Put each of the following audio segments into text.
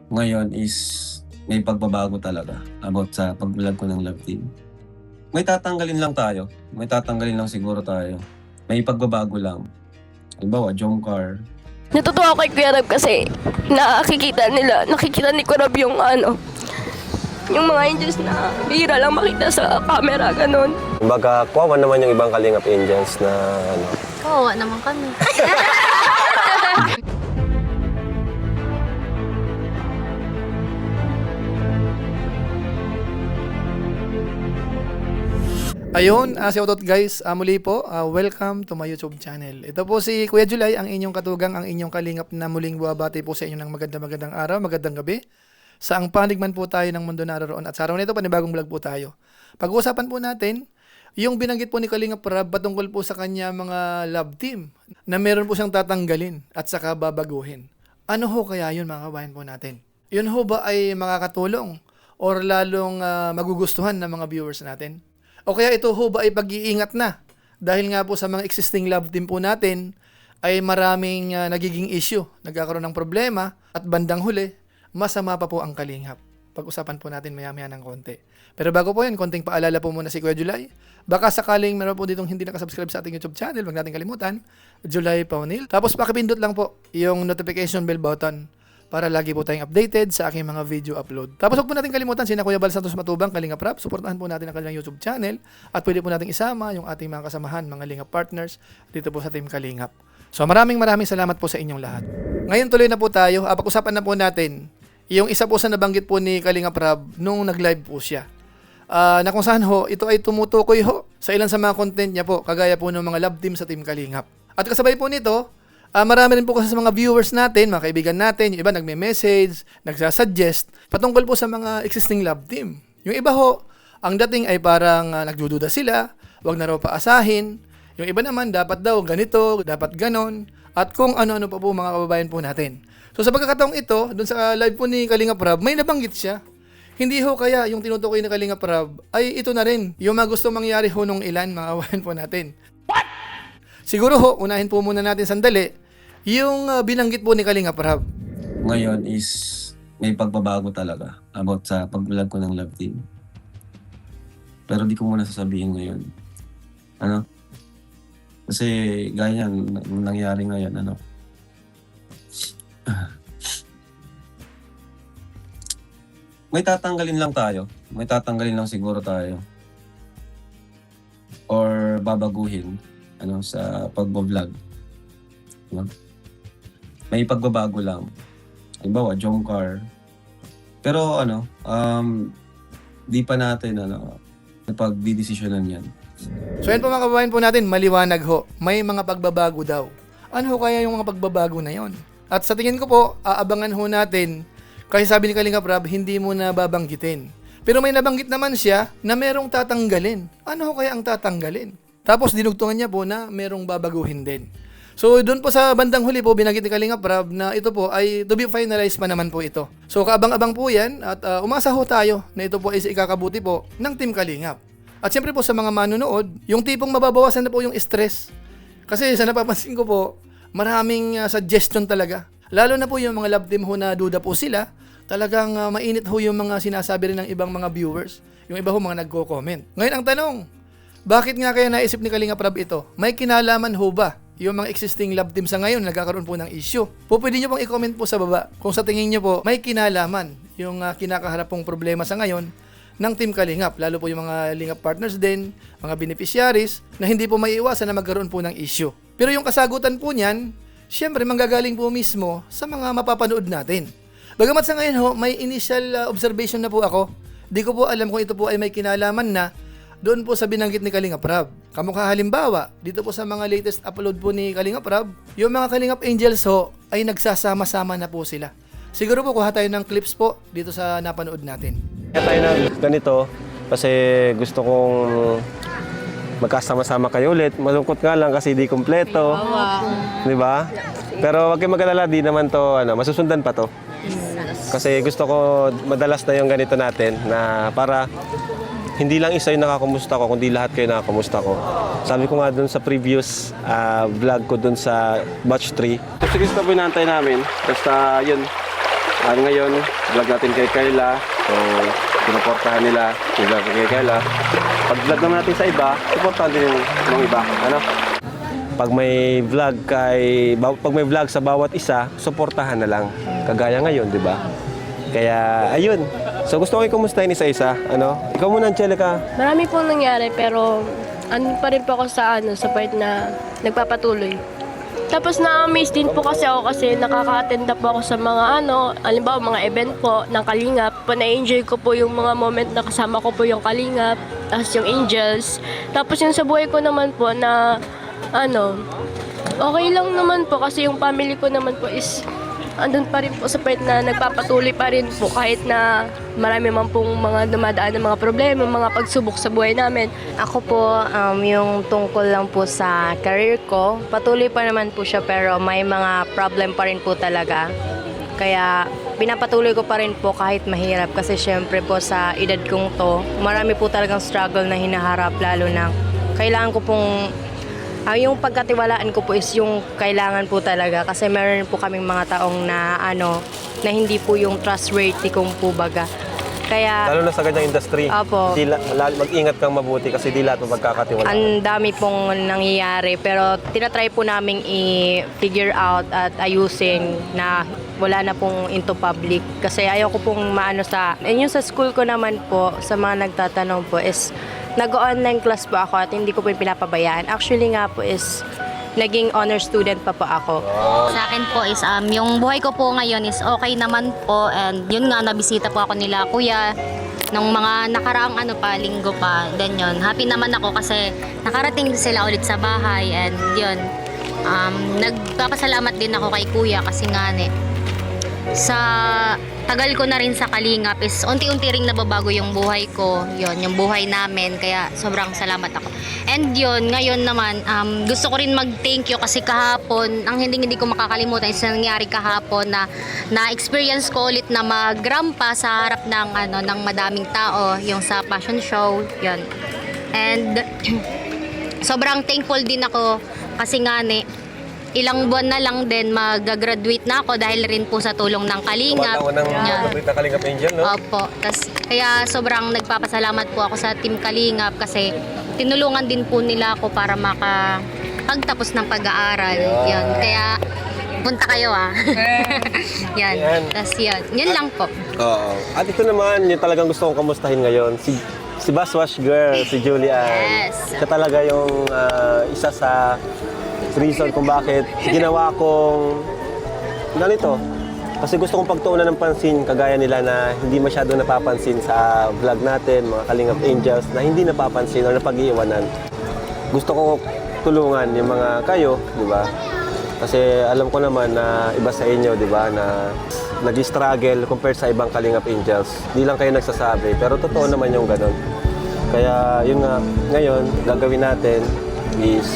Ngayon is may pagbabago talaga about sa pag-vlog ko ng Love Team. May tatanggalin lang tayo, may tatanggalin lang siguro tayo. May pagbabago lang. Halimbawa, Jomcar. Natutuwa ako kay Kuya Rab kasi nakikita ni Kuya Rab yung yung mga angels na bihira lang makita sa camera, ganun. Kumbaga, kuwawa naman yung ibang Kalingap Angels na ano. Kawawa naman kami. Ayun, shoutout guys. Muli po, welcome to my YouTube channel. Ito po si Kuya July, ang inyong katugang, ang inyong kalingap na muling buwabati po sa inyo ng magandang araw, magandang gabi. Saang panig man po tayo ng mundo naroon. At sa araw na ito, panibagong vlog po tayo. Pag-uusapan po natin, yung binanggit po ni Kalingap Rab patungkol po sa kanya mga love team na meron po siyang tatanggalin at saka babaguhin. Ano ho kaya yun mga kabayan po natin? Yun ho ba ay makakatulong or lalong magugustuhan ng mga viewers natin? O kaya ito ho ba ay pag-iingat na? Dahil nga po sa mga existing love team po natin ay maraming nagiging issue, nagkakaroon ng problema at bandang huli, masama pa po ang kalingap. Pag-usapan po natin maya-maya ng konti. Pero bago po yan, konting paalala po muna si Kuya July. Baka sakaling meron po ditong hindi nakasubscribe sa ating YouTube channel, huwag natin kalimutan, July Paunil. Tapos pakipindot lang po yung notification bell button para lagi po tayong updated sa aking mga video upload. Tapos huwag po natin kalimutan sina Kuya Bal Santos Matubang, Kalingap Rab. Suportahan po natin ang kanilang YouTube channel at pwede po natin isama yung ating mga kasamahan, mga Lingap partners dito po sa Team Kalingap. So maraming salamat po sa inyong lahat. Ngayon tuloy na po tayo. Pag-usapan na po natin yung isa po sa nabanggit po ni Kalingap Rab nung nag-live po siya. Na kung saan ho, ito ay tumutukoy ho sa ilan sa mga content niya po, kagaya po ng mga love team sa Team Kalingap. At kasabay po nito, marami rin po kasi sa mga viewers natin, mga kaibigan natin, yung iba nagme-message, nagsasuggest, patungkol po sa mga existing love team. Yung iba ho, ang dating ay parang nagdududa sila, wag na raw paasahin. Yung iba naman, dapat daw ganito, dapat ganon, at kung ano-ano pa po mga kababayan po natin. So sa pagkakataong ito, dun sa live po ni Kalingap Rab, may nabanggit siya. Hindi ho kaya yung tinutukoy ni Kalingap Rab ay ito na rin, yung mga gusto mangyari ho nung ilan, mga kababayan po natin. Siguro ho, unahin po muna natin sandali, yung binanggit po ni Kalingap Rab. Ngayon is may pagbabago talaga about sa pag-vlog ko ng Love Team. Pero di ko muna sasabihin ngayon. Ano? Kasi gaya yan, nangyari ngayon, ano? May tatanggalin lang tayo. May tatanggalin lang siguro tayo. Or babaguhin ano sa pagbo-vlog. No? May pagbabago lang. Halimbawa, Jomcar. Pero ano, di pa natin napag-didesisyonan yan. So yan po mga kababayan po natin, maliwanag ho. May mga pagbabago daw. Ano ho kaya yung mga pagbabago na yon? At sa tingin ko po, aabangan ho natin. Kasi sabi ni Kalingap Rab, hindi mo na babanggitin. Pero may nabanggit naman siya na merong tatanggalin. Ano ho kaya ang tatanggalin? Tapos dinugtungan niya po na merong babaguhin din. So doon po sa bandang huli po, binanggit ni Kalingap Rab na ito po ay to be finalized pa naman po ito. So kaabang-abang po yan at umasa ho tayo na ito po ay ikakabuti po ng Team Kalingap. At siyempre po sa mga manonood, yung tipong mababawasan na po yung stress. Kasi sa napapansin ko po, maraming suggestion talaga. Lalo na po yung mga love team ho na duda po sila, talagang mainit ho yung mga sinasabi rin ng ibang mga viewers. Yung iba ho mga nagko-comment. Ngayon ang tanong, bakit nga kaya naisip ni Kalingap Rab ito? May kinalaman ho ba yung mga existing love team sa ngayon nagkakaroon po ng issue? Pwede nyo pong i-comment po sa baba kung sa tingin nyo po may kinalaman yung kinakaharap pong problema sa ngayon ng Team Kalingap. Lalo po yung mga Lingap partners din, mga beneficiaries na hindi po maiiwasan na magkaroon po ng issue. Pero yung kasagutan po niyan, syempre manggagaling po mismo sa mga mapapanood natin. Bagamat sa ngayon ho, may initial observation na po ako. Di ko po alam kung ito po ay may kinalaman na doon po sa binanggit ni Kalingap Rab. Kamukha halimbawa, dito po sa mga latest upload po ni Kalingap Rab, yung mga Kalingap Angels ho ay nagsasama-sama na po sila. Siguro po kuha tayo ng clips po dito sa napanood natin. Kaya tayo na ganito kasi gusto kong magkasama-sama kayo ulit. Malungkot nga lang kasi di kumpleto. Di ba? Pero wag kayong mag-alala, di naman to, masusundan pa to. Kasi gusto ko madalas na yung ganito natin na para hindi lang isa yung nakakamusta ko, kundi lahat kayo nakakamusta ko. Sabi ko nga dun sa previous vlog ko dun sa batch 3. Sige, ito po inaantay namin. Basta yun, Ngayon, vlog natin kay Carla. So, sinuportahan nila yung vlog kay Carla. Pag vlog naman natin sa iba, supportahan din ng iba. Ano? Pag may vlog sa bawat isa, suportahan na lang. Kagaya ngayon, di ba? Kaya, ayun. So, gusto ko i-kumustahin isa-isa. Ano? Ikaw muna, Angelica. Marami pong nangyari pero ano pa rin po ako sa part na nagpapatuloy. Tapos na-amaze din po kasi ako kasi nakaka-attend po ako sa mga halimbawa mga event po ng Kalingap. Na-enjoy ko po yung mga moment na kasama ko po yung Kalingap, tapos yung Angels. Tapos yung sa buhay ko naman po na okay lang naman po kasi yung family ko naman po is andun pa rin po sa part na nagpapatuloy pa rin po kahit na marami man pong mga dumadaan ng mga problema, mga pagsubok sa buhay namin. Ako po, yung tungkol lang po sa career ko, patuloy pa naman po siya pero may mga problem pa rin po talaga. Kaya pinapatuloy ko pa rin po kahit mahirap kasi syempre po sa edad kong to, marami po talagang struggle na hinaharap lalo na kailangan ko pong yung pagkatiwalaan ko po is yung kailangan po talaga kasi meron po kaming mga taong na na hindi po yung trustworthy kung po baga. Kaya Lalo na sa ganyang industry. Opo. Mag-ingat kang mabuti kasi di lahat magkakatiwala. ang dami pong nangyayari pero tinatry po naming i-figure out at ayusin na wala na pong into public kasi ayaw ko pong yung sa school ko naman po sa mga nagtatanong po is nag-online class po ako at hindi ko po pinapabayaan. Actually nga po is naging honor student pa po ako. Sa akin po is yung buhay ko po ngayon is okay naman po and yun nga nabisita po ako nila kuya nung mga nakaraang linggo pa. Then yun, happy naman ako kasi nakarating sila ulit sa bahay and yun. Nagpapasalamat din ako kay kuya kasi nga sa tagal ko na rin sa Kalingap is unti-unti ring nababago yung buhay ko, yon yung buhay namin, kaya sobrang salamat ako. And yun, ngayon naman, gusto ko rin mag-thank you kasi kahapon, ang hindi ko makakalimutan is nangyari kahapon na experience ko ulit na magrampa sa harap ng madaming tao, yung sa fashion show, yon. And sobrang thankful din ako kasi nga ilang buwan na lang din mag-graduate na ako dahil rin po sa tulong ng Kalingap. Tumatawag ng na Kalingap Angel, no? Opo. Kaya sobrang nagpapasalamat po ako sa Team Kalingap kasi tinulungan din po nila ako para makapagtapos ng pag-aaral. Yan. Kaya punta kayo Yan. Yan. Tas yan. Yan lang po. Oo. At ito naman, yung talagang gusto kong kamustahin ngayon, si Baswash Girl, si Julian. Yes. Siya talaga yung isa sa reason kung bakit ginawa kong ganito. Kasi gusto kong pagtuunan ng pansin, kagaya nila na hindi masyado napapansin sa vlog natin, mga Kalingap Angels, na hindi napapansin o napag-iiwanan. Gusto ko tulungan yung mga kayo, di ba? Kasi alam ko naman na iba sa inyo, di ba, na nag-struggle compared sa ibang Kalingap Angels. Di lang kayo nagsasabi, pero totoo naman yung ganun. Kaya yun nga, ngayon, gagawin natin is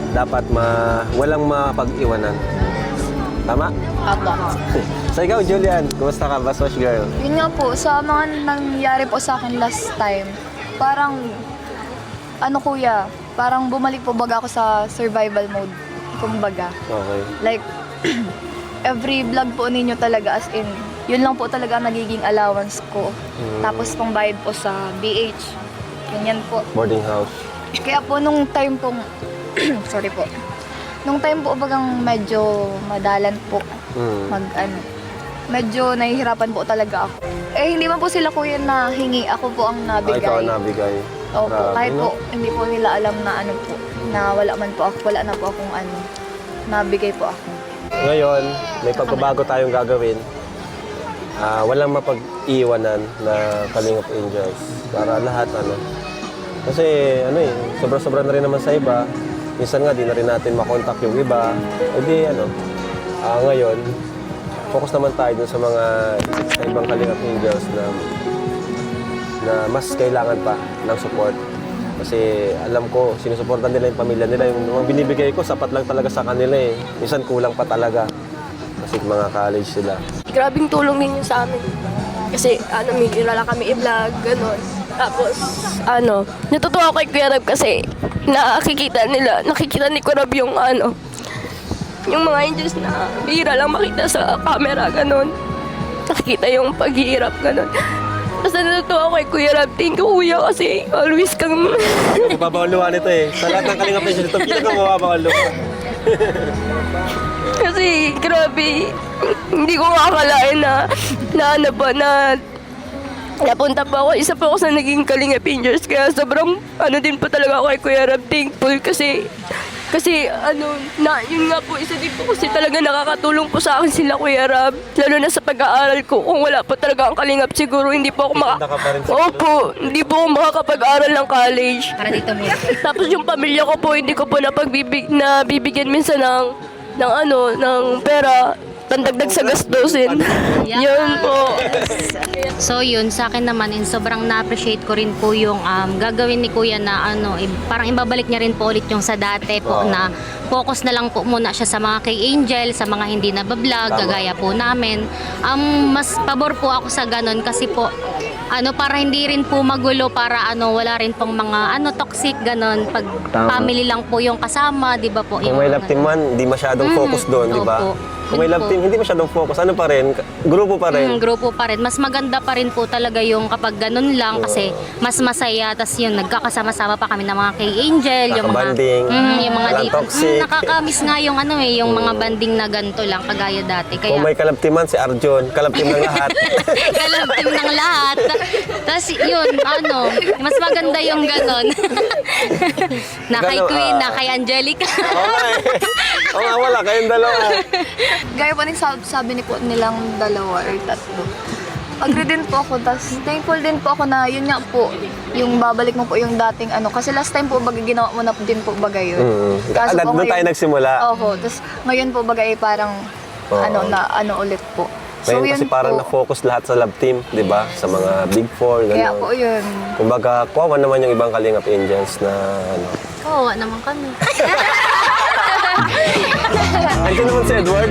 dapat walang mapag-iwanan. Tama? Apo. So ikaw, Julian, kumusta ka, Baswash Girl? Yun nga po, sa mga nangyari po sa akin last time, parang, kuya, parang bumalik po baga ako sa survival mode, kumbaga. Okay. Like, every vlog po ninyo talaga, as in, yun lang po talaga ang nagiging allowance ko. Tapos pangbayad po sa BH. Ganyan po. Boarding house. Kaya po nung time pong, sorry po, nung time po bagang medyo madalan po, medyo nahihirapan po talaga ako. Hindi man po sila kuya na hingi, ako po ang nabigay. Ikaw ang nabigay. Opo, Grabe, kahit no? po hindi po nila alam na po, na wala na po akong nabigay po ako. Ngayon, may pagbabago tayong gagawin. Walang mapag-iwanan na Kalingap Angels. Para lahat, Kasi, sobra-sobra na rin naman sa iba. Minsan nga, di na rin natin makontak yung iba. Ngayon, focus naman tayo dun sa sa ibang Kalingap Angels na mas kailangan pa ng support. Kasi alam ko, sinusuportan nila yung pamilya nila. Yung mga binibigay ko, sapat lang talaga sa kanila eh. Minsan kulang pa talaga. Kasi mga college sila. Grabing tulong din yun sa amin. Kasi may kilala kami i-vlog, gano'n. Tapos, natutuwa ako kay Kuya Rab kasi nakikita ni Kuya Rab yung mga angels na bihira lang makita sa camera, ganun. Nakikita yung paghihirap, ganun. Basta natutuwa ako kay Kuya Rab. Thank you, Kuya, kasi always kang... Mababawang luha nito eh. Sa lahat ng Kalingap Angels, ito pinakamababawang luha. Kasi, grabe, hindi ko makakalain na napunta pa ako. Isa pa ako sa naging Kalingap Angels. Kaya sobrang, din po talaga ako kay Kuya Rab. Thankful kasi yun nga po, isa din po kasi talaga nakakatulong po sa akin sila, Kuya Rab. Lalo na sa pag-aaral ko. Kung wala po talaga ang Kalingap, siguro hindi po ako hindi po ako makakapag-aral ng college. Para dito mo. Tapos yung pamilya ko po, hindi ko po nabibigyan minsan ng pera, pandagdag sa gastusin. Yun po. So yun, sa akin naman, sobrang na-appreciate ko rin po yung gagawin ni Kuya na parang ibabalik niya rin po ulit yung sa dati po na focus na lang po muna siya sa mga kay Angel, sa mga hindi nabablog, gagaya po namin. Mas pabor po ako sa ganun kasi po, para hindi rin po magulo, para wala rin pong mga toxic ganun. Pag Tama. family lang po yung kasama, di ba po? Kung may love team man, hindi masyadong focus doon, di ba? opo. Kung may love team, hindi masyadong focus. Ano pa rin? Grupo pa rin. Grupo pa rin. Mas maganda pa rin po talaga yung kapag ganun lang kasi mas masaya. Tapos yun, nagkakasama-sama pa kami ng mga kay Angel. Yung mga, Nakabanding. yung mga Walang toxic. nakakamiss nga yung yung mga banding na ganito lang kagaya dati. Kung Kaya may kalab team man, si Arjon, kalab team ng lahat. kalab team ng lahat. Tapos yun, mas maganda yung ganun. Na kay Ganun, Queen, na kay Angelica. Okay. O nga, wala. Kayong dalawa. Gaya po sabi nilang dalawa or tatlo. Agree din po ako, tas thankful din po ako na yun nga po, yung babalik mo po yung dating kasi last time po bagay ginawa mo na din po bagay yun. Doon tayo nagsimula. Oho, tas ngayon po bagay parang ulit po. Ngayon kasi parang na-focus lahat sa love team, di ba? Sa mga Big Four, Kaya gano'n. po yun. Kumbaga, kuwawa naman yung ibang Kalingap Angels na Kawawa naman kami. Andiyan naman si Edward.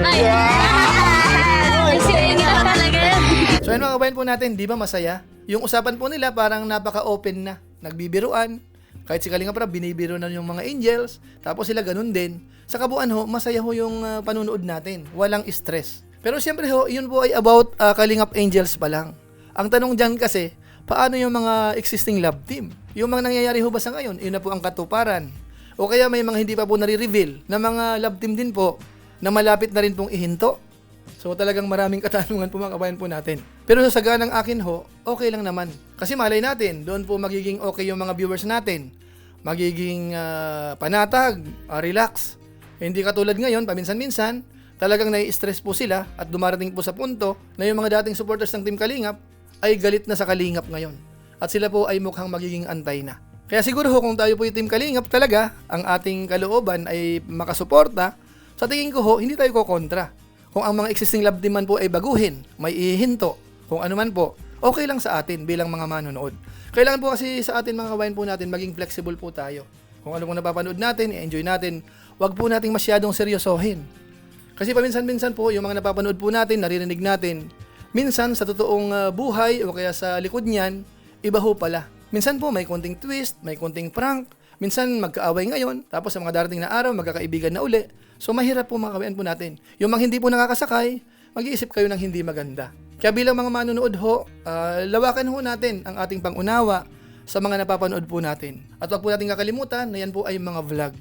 So yun mga kabayan po natin, di ba masaya? Yung usapan po nila parang napaka-open na. Nagbibiruan. Kahit si Kalingap Rab, binibiro na yung mga angels. Tapos sila ganun din. Sa kabuuan masaya yung panunood natin. Walang stress. Pero siyempre yun po ay about Kalingap Angels pa lang. Ang tanong dyan kasi, paano yung mga existing love team? Yung mga nangyayari ba sa ngayon, yun na po ang katuparan. O kaya may mga hindi pa po nare-reveal na mga love team din po na malapit na rin pong ihinto. So talagang maraming katanungan po mga kabayan po natin. Pero sa saganang akin okay lang naman. Kasi malay natin, doon po magiging okay yung mga viewers natin. Magiging panatag, relax. Hindi katulad ngayon, paminsan-minsan, talagang nai-stress po sila at dumarating po sa punto na yung mga dating supporters ng Team Kalingap ay galit na sa Kalingap ngayon. At sila po ay mukhang magiging antay na. Kaya siguro kung tayo po yung Team Kalingap talaga, ang ating kalooban ay makasuporta, sa tingin ko hindi tayo kokontra. Kung ang mga existing love team man po ay baguhin, may ihinto, kung ano man po, okay lang sa atin bilang mga manonood. Kailangan po kasi sa atin mga kabayan po natin, maging flexible po tayo. Kung ano pong napapanood natin, i-enjoy natin, wag po nating masyadong seryosohin. Kasi paminsan-minsan po, yung mga napapanood po natin, naririnig natin, minsan sa totoong buhay o kaya sa likod niyan, iba ho pala. Minsan po may konting twist, may konting prank, minsan magkaaway ngayon, tapos sa mga darating na araw, magkakaibigan na uli. So mahirap po mga kabayan po natin. Yung mga hindi po nakakasakay, mag-iisip kayo ng hindi maganda. Kaya bilang mga manonood lawakan ho natin ang ating pangunawa sa mga napapanood po natin. At wag po natin kakalimutan na yan po ay mga vlog.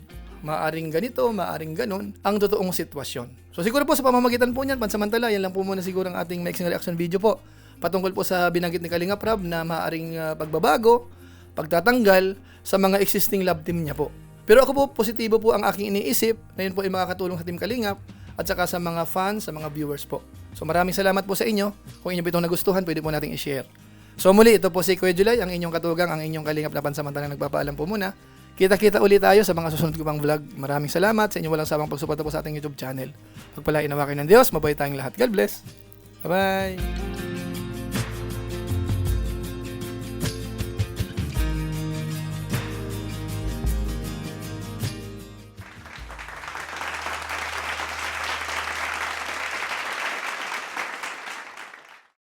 Maaring ganito, maaring ganon, ang totoong sitwasyon. So siguro po sa pamamagitan po niyan, pansamantala, yan lang po muna siguro ang ating maiksing reaction video po. Patungkol po sa binanggit ni Kalingap Rab na maaring pagbabago, pagtatanggal sa mga existing love team niya po. Pero ako po, positibo po ang aking iniisip na yun po ay makakatulong sa Team Kalingap at saka sa mga fans, sa mga viewers po. So maraming salamat po sa inyo. Kung inyo po itong nagustuhan, pwede po nating i-share. So muli, ito po si Kuya July, ang inyong katugang, ang inyong Kalingap na pansamantalang nagpapaalam po muna. Kita-kita ulit tayo sa mga susunod ko pang vlog. Maraming salamat sa inyong walang sawang pagsuporta po sa ating YouTube channel. Pagpalain nawa kayo ng Diyos, mabait tayong lahat. God bless. Bye-bye.